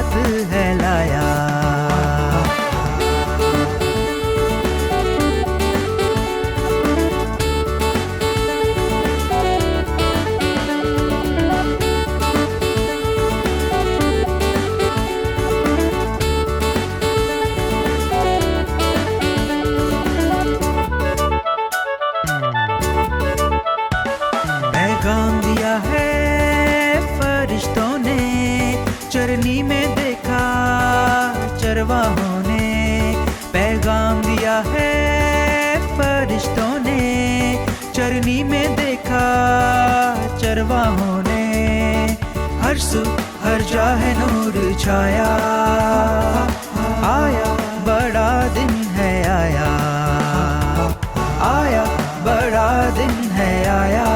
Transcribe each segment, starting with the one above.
साथ है लाया। पैगाम दिया है फरिश्तों ने, चरनी में देखा चरवाहों ने। पैगाम दिया है फरिश्तों ने, चरनी में देखा चरवाहों ने। हर सू हर जाहे नूर छाया, आया बड़ा दिन है आया, आया बड़ा दिन है आया।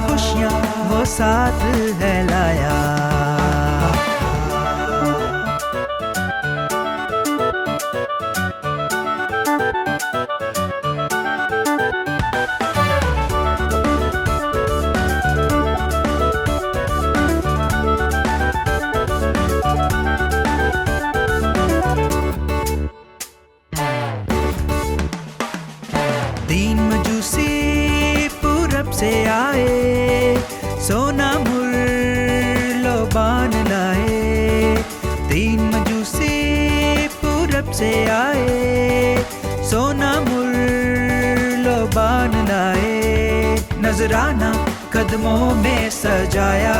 खुशियाँ वो साथ है लाया। तीन मजूसी पूरब से आए, सोना मुर्लोबान लाए। तीन मजूसी पूरब से आए, सोना मुर्लोबान लाए। नजराना कदमों में सजाया,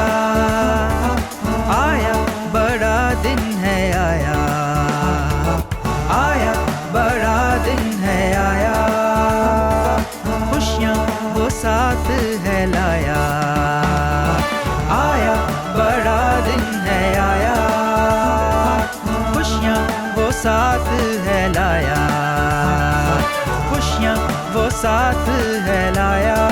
आया बड़ा दिन है आया, आया बड़ा दिन है आया। खुशियाँ वो साथ है लाया, आया बड़ा दिन है आया। खुशियाँ वो साथ है लाया, खुशियाँ वो साथ है लाया।